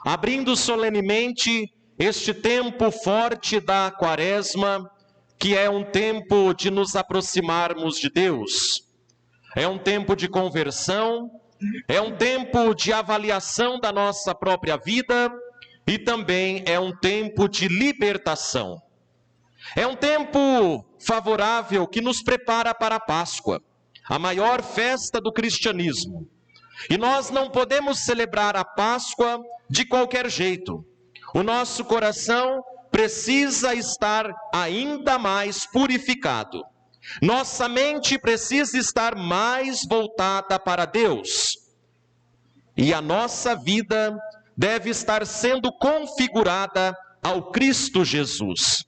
abrindo solenemente este tempo forte da Quaresma, que é um tempo de nos aproximarmos de Deus. É um tempo de conversão, é um tempo de avaliação da nossa própria vida e também é um tempo de libertação. É um tempo favorável que nos prepara para a Páscoa, a maior festa do cristianismo. E nós não podemos celebrar a Páscoa de qualquer jeito. O nosso coração precisa estar ainda mais purificado. Nossa mente precisa estar mais voltada para Deus. E a nossa vida deve estar sendo configurada ao Cristo Jesus.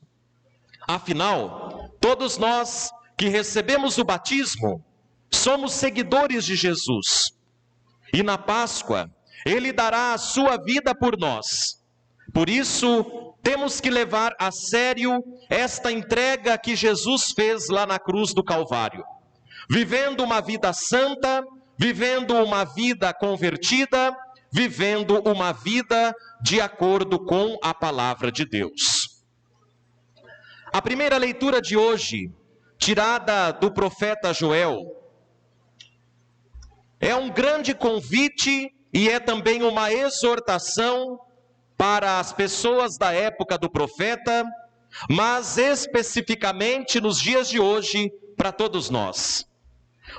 Afinal, todos nós que recebemos o batismo, somos seguidores de Jesus. E na Páscoa, Ele dará a sua vida por nós. Por isso, temos que levar a sério esta entrega que Jesus fez lá na cruz do Calvário. Vivendo uma vida santa, vivendo uma vida convertida, vivendo uma vida de acordo com a palavra de Deus. A primeira leitura de hoje, tirada do profeta Joel, é um grande convite e é também uma exortação para as pessoas da época do profeta, mas especificamente nos dias de hoje, para todos nós.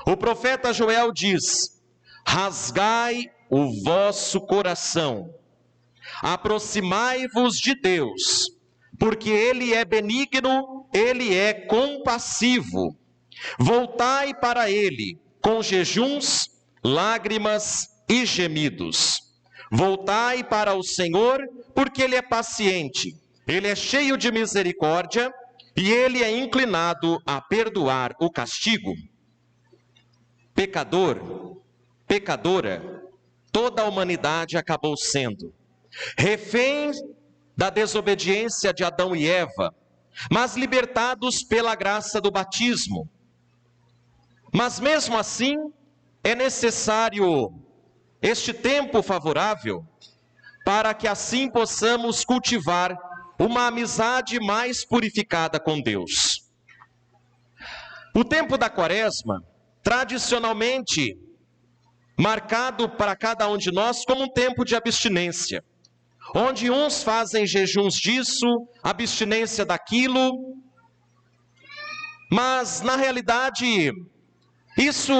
O profeta Joel diz: rasgai o vosso coração, aproximai-vos de Deus, porque Ele é benigno, Ele é compassivo. Voltai para Ele com jejuns, lágrimas e gemidos. Voltai para o Senhor, porque Ele é paciente, Ele é cheio de misericórdia e Ele é inclinado a perdoar o castigo. Pecador, pecadora, toda a humanidade acabou sendo refém da desobediência de Adão e Eva, mas libertados pela graça do batismo. Mas mesmo assim, é necessário este tempo favorável para que assim possamos cultivar uma amizade mais purificada com Deus. O tempo da Quaresma, tradicionalmente marcado para cada um de nós como um tempo de abstinência, onde uns fazem jejuns disso, abstinência daquilo, mas na realidade isso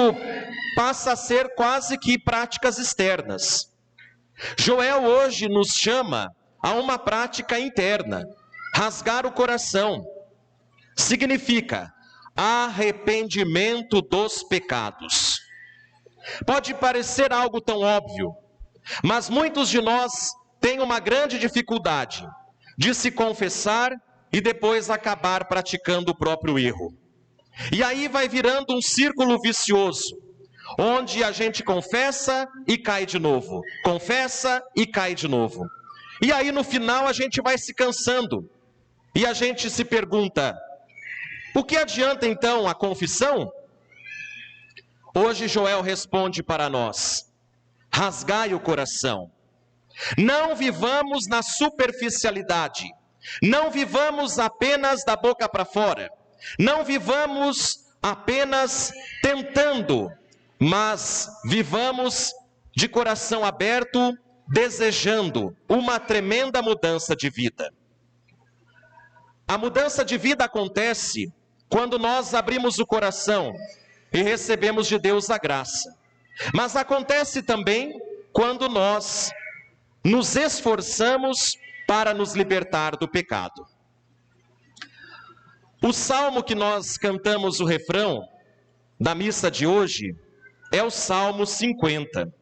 passa a ser quase que práticas externas. Joel hoje nos chama a uma prática interna. Rasgar o coração significa arrependimento dos pecados. Pode parecer algo tão óbvio, mas muitos de nós têm uma grande dificuldade de se confessar e depois acabar praticando o próprio erro. E aí vai virando um círculo vicioso, onde a gente confessa e cai de novo, confessa e cai de novo. E aí no final a gente vai se cansando, e a gente se pergunta: o que adianta então a confissão? Hoje Joel responde para nós: rasgai o coração. Não vivamos na superficialidade, não vivamos apenas da boca para fora, não vivamos apenas tentando, mas vivamos de coração aberto, desejando uma tremenda mudança de vida. A mudança de vida acontece quando nós abrimos o coração e recebemos de Deus a graça. Mas acontece também quando nós nos esforçamos para nos libertar do pecado. O salmo que nós cantamos o refrão da missa de hoje é o Salmo 50.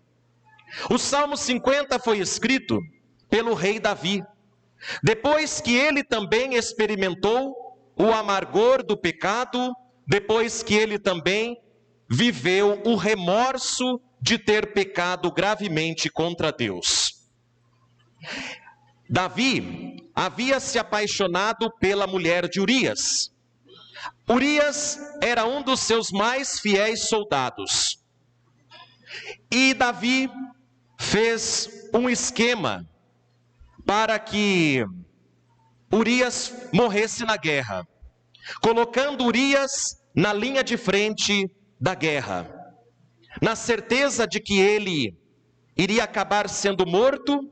O Salmo 50 foi escrito pelo rei Davi, depois que ele também experimentou o amargor do pecado, depois que ele também viveu o remorso de ter pecado gravemente contra Deus. Davi havia se apaixonado pela mulher de Urias. Urias era um dos seus mais fiéis soldados. E Davi fez um esquema para que Urias morresse na guerra, colocando Urias na linha de frente da guerra, na certeza de que ele iria acabar sendo morto,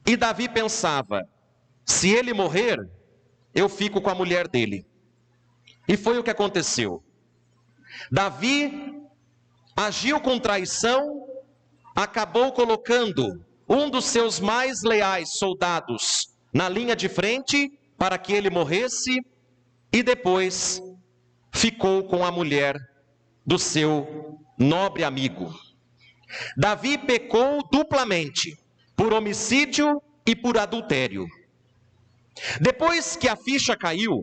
e Davi pensava: se ele morrer, eu fico com a mulher dele. E foi o que aconteceu. Davi agiu com traição, acabou colocando um dos seus mais leais soldados na linha de frente para que ele morresse, e depois ficou com a mulher do seu nobre amigo. Davi pecou duplamente, por homicídio e por adultério. Depois que a ficha caiu,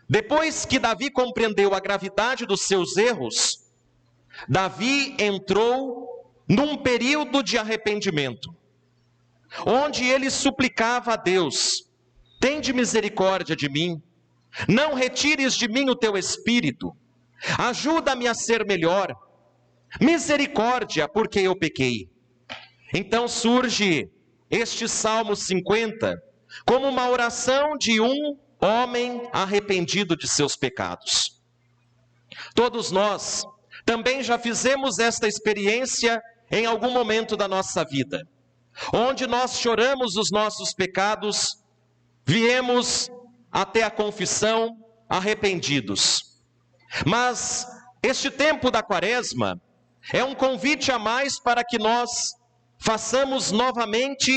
depois que Davi compreendeu a gravidade dos seus erros, Davi entrou num período de arrependimento, onde ele suplicava a Deus: tende misericórdia de mim, não retires de mim o teu espírito, ajuda-me a ser melhor, misericórdia, porque eu pequei. Então surge este Salmo 50 como uma oração de um homem arrependido de seus pecados. Todos nós também já fizemos esta experiência em algum momento da nossa vida, onde nós choramos os nossos pecados, viemos até a confissão arrependidos. Mas este tempo da Quaresma é um convite a mais para que nós façamos novamente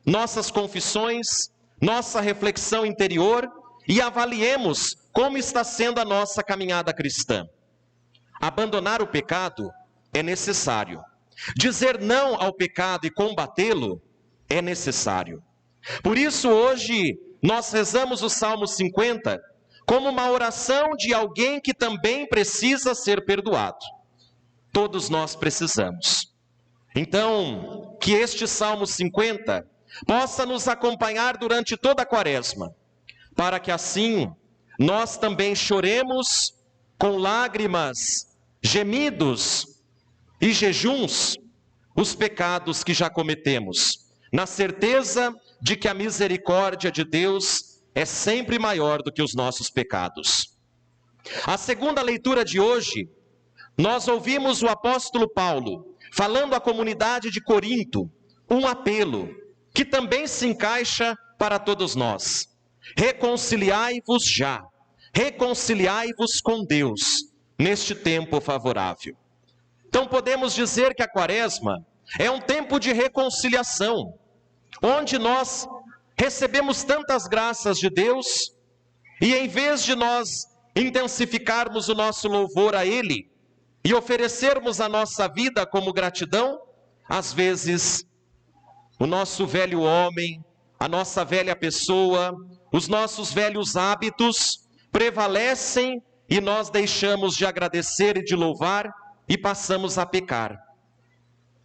nossas confissões, nossa reflexão interior e avaliemos como está sendo a nossa caminhada cristã. Abandonar o pecado é necessário. Dizer não ao pecado e combatê-lo é necessário. Por isso hoje nós rezamos o Salmo 50 como uma oração de alguém que também precisa ser perdoado. Todos nós precisamos. Então, que este Salmo 50 possa nos acompanhar durante toda a Quaresma, para que assim nós também choremos com lágrimas, gemidos e jejuns os pecados que já cometemos, na certeza de que a misericórdia de Deus é sempre maior do que os nossos pecados. A segunda leitura de hoje, nós ouvimos o apóstolo Paulo falando à comunidade de Corinto um apelo que também se encaixa para todos nós: reconciliai-vos já, reconciliai-vos com Deus neste tempo favorável. Então podemos dizer que a Quaresma é um tempo de reconciliação, onde nós recebemos tantas graças de Deus e em vez de nós intensificarmos o nosso louvor a Ele e oferecermos a nossa vida como gratidão, às vezes o nosso velho homem, a nossa velha pessoa, os nossos velhos hábitos prevalecem e nós deixamos de agradecer e de louvar e passamos a pecar.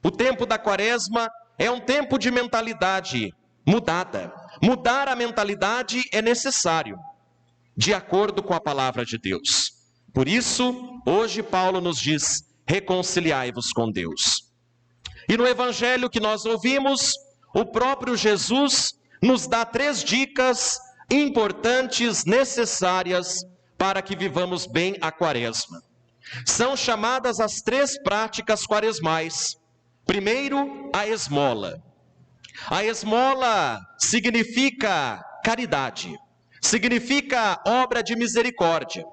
O tempo da Quaresma é um tempo de mentalidade mudada. Mudar a mentalidade é necessário, de acordo com a palavra de Deus. Por isso, hoje Paulo nos diz: reconciliai-vos com Deus. E no evangelho que nós ouvimos, o próprio Jesus nos dá 3 dicas importantes, necessárias para que vivamos bem a Quaresma. São chamadas as 3 práticas quaresmais. Primeiro, a esmola. A esmola significa caridade, significa obra de misericórdia.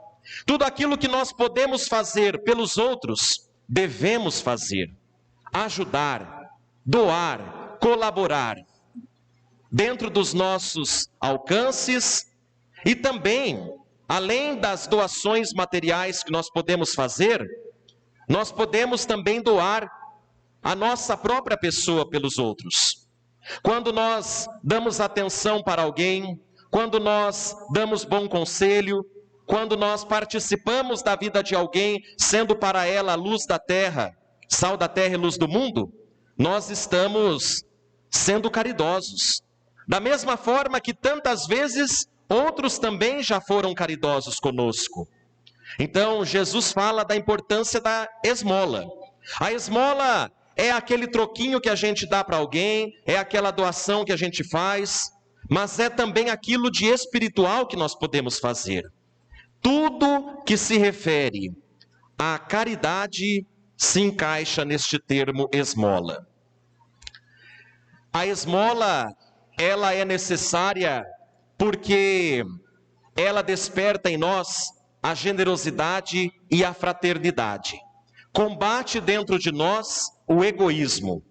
Tudo aquilo que nós podemos fazer pelos outros, devemos fazer. Ajudar, doar, colaborar, dentro dos nossos alcances e também, além das doações materiais que nós podemos fazer, nós podemos também doar a nossa própria pessoa pelos outros. Quando nós damos atenção para alguém, quando nós damos bom conselho, quando nós participamos da vida de alguém, sendo para ela a luz da terra, sal da terra e luz do mundo, nós estamos sendo caridosos. Da mesma forma que tantas vezes outros também já foram caridosos conosco. Então, Jesus fala da importância da esmola. A esmola é aquele troquinho que a gente dá para alguém, é aquela doação que a gente faz, mas é também aquilo de espiritual que nós podemos fazer. Tudo que se refere à caridade se encaixa neste termo esmola. A esmola, ela é necessária porque ela desperta em nós a generosidade e a fraternidade. Combate dentro de nós o egoísmo,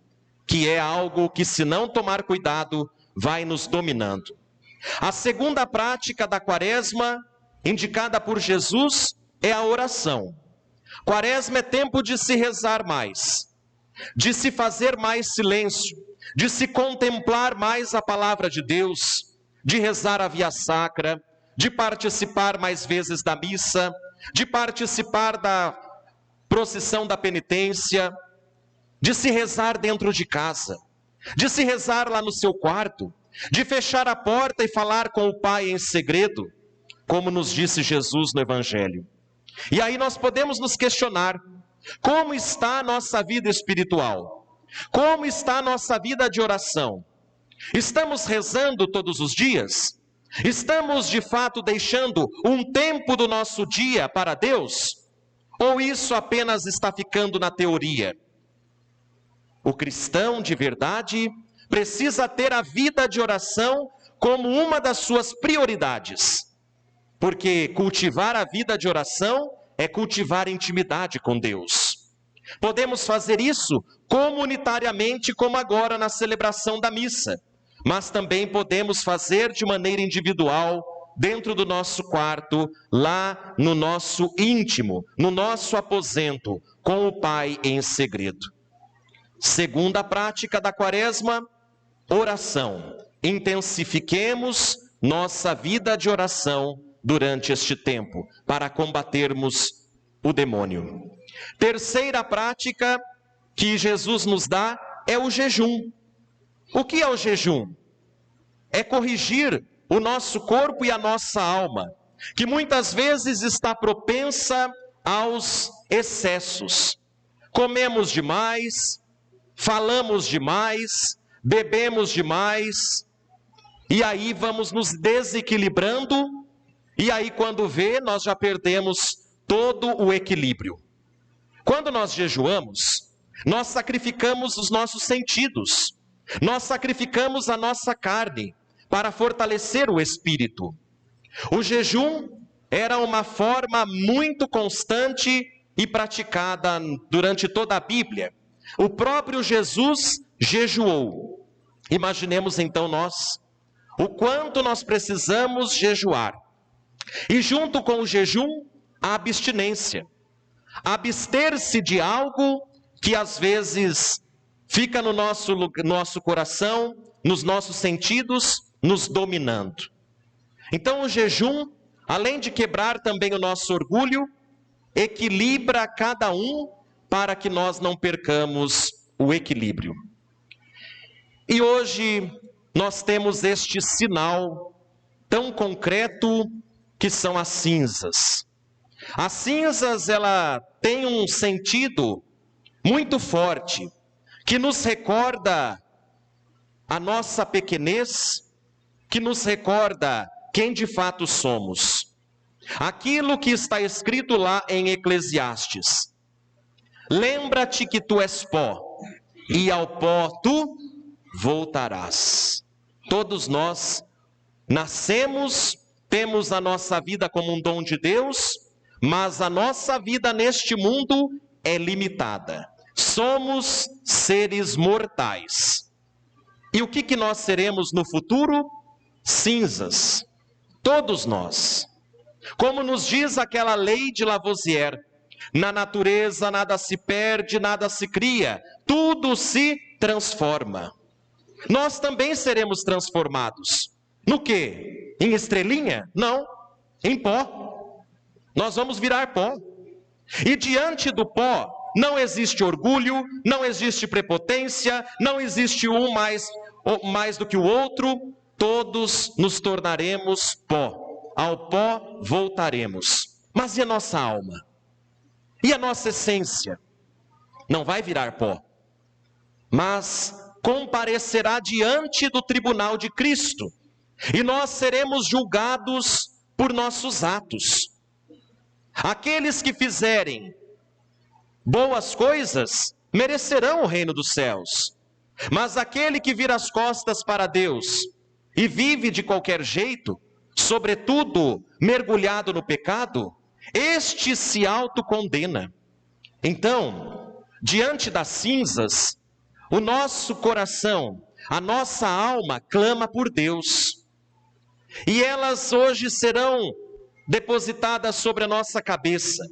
que é algo que, se não tomar cuidado, vai nos dominando. A segunda prática da quaresma, indicada por Jesus, é a oração. Quaresma é tempo de se rezar mais, de se fazer mais silêncio, de se contemplar mais a palavra de Deus, de rezar a via sacra, de participar mais vezes da missa, de participar da procissão da penitência, de se rezar dentro de casa, de se rezar lá no seu quarto, de fechar a porta e falar com o Pai em segredo, como nos disse Jesus no Evangelho. E aí nós podemos nos questionar, como está a nossa vida espiritual? Como está a nossa vida de oração? Estamos rezando todos os dias? Estamos de fato deixando um tempo do nosso dia para Deus? Ou isso apenas está ficando na teoria? O cristão de verdade precisa ter a vida de oração como uma das suas prioridades. Porque cultivar a vida de oração é cultivar intimidade com Deus. Podemos fazer isso comunitariamente, como agora na celebração da missa, mas também podemos fazer de maneira individual, dentro do nosso quarto, lá no nosso íntimo, no nosso aposento, com o Pai em segredo. Segunda prática da quaresma, oração. Intensifiquemos nossa vida de oração durante este tempo, para combatermos o demônio. Terceira prática que Jesus nos dá é o jejum. O que é o jejum? É corrigir o nosso corpo e a nossa alma, que muitas vezes está propensa aos excessos. Comemos demais, falamos demais, bebemos demais, e aí vamos nos desequilibrando, e aí quando vê, nós já perdemos todo o equilíbrio. Quando nós jejuamos, nós sacrificamos os nossos sentidos, nós sacrificamos a nossa carne para fortalecer o espírito. O jejum era uma forma muito constante e praticada durante toda a Bíblia. O próprio Jesus jejuou. Imaginemos então nós, o quanto nós precisamos jejuar. E junto com o jejum, a abstinência. Abster-se de algo que às vezes fica no nosso coração, nos nossos sentidos, nos dominando. Então o jejum, além de quebrar também o nosso orgulho, equilibra cada um para que nós não percamos o equilíbrio. E hoje nós temos este sinal tão concreto que são as cinzas. As cinzas, ela tem um sentido muito forte, que nos recorda a nossa pequenez, que nos recorda quem de fato somos. Aquilo que está escrito lá em Eclesiastes: lembra-te que tu és pó, e ao pó tu voltarás. Todos nós nascemos, temos a nossa vida como um dom de Deus, mas a nossa vida neste mundo é limitada. Somos seres mortais. E o que nós seremos no futuro? Cinzas. Todos nós. Como nos diz aquela lei de Lavoisier, na natureza nada se perde, nada se cria, tudo se transforma. Nós também seremos transformados. No quê? Em estrelinha? Não, em pó. Nós vamos virar pó. E diante do pó, não existe orgulho, não existe prepotência, não existe um mais do que o outro, todos nos tornaremos pó. Ao pó voltaremos. Mas e a nossa alma? E a nossa essência? Não vai virar pó. mas comparecerá diante do tribunal de Cristo, e nós seremos julgados por nossos atos. Aqueles que fizerem boas coisas merecerão o reino dos céus, mas aquele que vira as costas para Deus e vive de qualquer jeito, sobretudo mergulhado no pecado, este se autocondena. Então, diante das cinzas, o nosso coração, a nossa alma clama por Deus. E elas hoje serão depositadas sobre a nossa cabeça.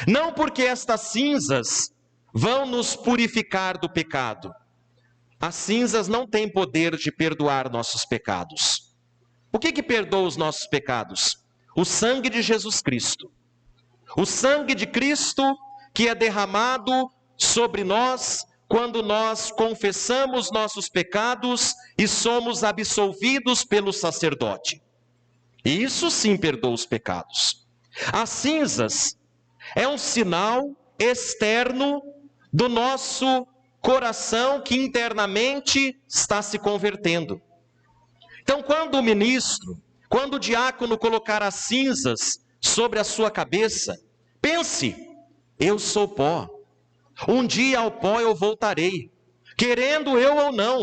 Não porque estas cinzas vão nos purificar do pecado. As cinzas não têm poder de perdoar nossos pecados. O que perdoa os nossos pecados? O sangue de Jesus Cristo. O sangue de Cristo que é derramado sobre nós quando nós confessamos nossos pecados e somos absolvidos pelo sacerdote. E isso sim perdoa os pecados. As cinzas é um sinal externo do nosso coração que internamente está se convertendo. Então, quando o ministro, quando o diácono colocar as cinzas sobre a sua cabeça, pense: eu sou pó. Um dia ao pó eu voltarei, querendo eu ou não.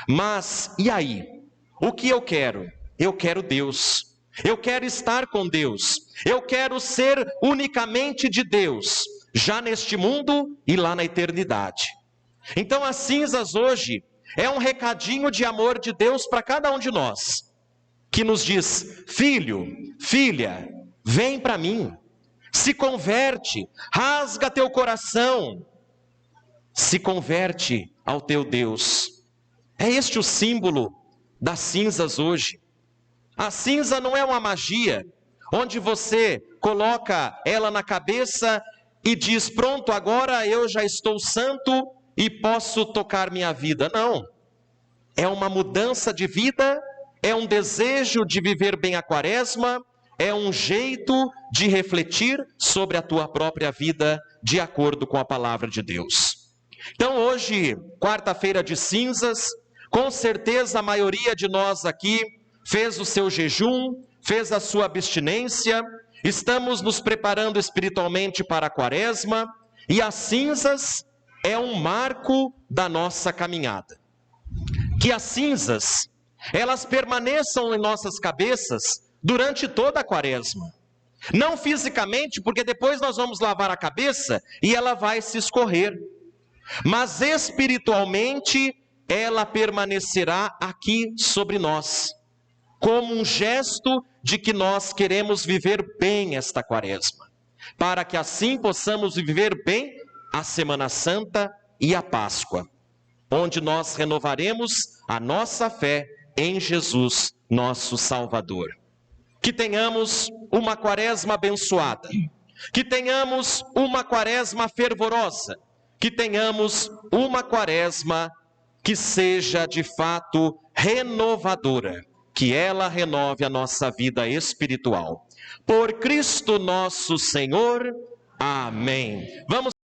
Mas, e aí? O que eu quero? Eu quero Deus. Eu quero estar com Deus. Eu quero ser unicamente de Deus, já neste mundo e lá na eternidade. Então, as cinzas hoje é um recadinho de amor de Deus para cada um de nós, que nos diz: filho, filha, vem para mim. Se converte, rasga teu coração, se converte ao teu Deus. É este o símbolo das cinzas hoje. A cinza não é uma magia, onde você coloca ela na cabeça e diz: pronto, agora eu já estou santo e posso tocar minha vida. Não, é uma mudança de vida, é um desejo de viver bem a quaresma, é um jeito de refletir sobre a tua própria vida de acordo com a palavra de Deus. Então hoje, quarta-feira de cinzas, com certeza a maioria de nós aqui fez o seu jejum, fez a sua abstinência, estamos nos preparando espiritualmente para a quaresma, e as cinzas é um marco da nossa caminhada. Que as cinzas, elas permaneçam em nossas cabeças durante toda a quaresma. Não fisicamente, porque depois nós vamos lavar a cabeça e ela vai se escorrer. Mas espiritualmente, ela permanecerá aqui sobre nós, como um gesto de que nós queremos viver bem esta quaresma, para que assim possamos viver bem a Semana Santa e a Páscoa, onde nós renovaremos a nossa fé em Jesus, nosso Salvador. Que tenhamos uma quaresma abençoada, que tenhamos uma quaresma fervorosa, que tenhamos uma quaresma que seja de fato renovadora, que ela renove a nossa vida espiritual. Por Cristo nosso Senhor. Amém. Vamos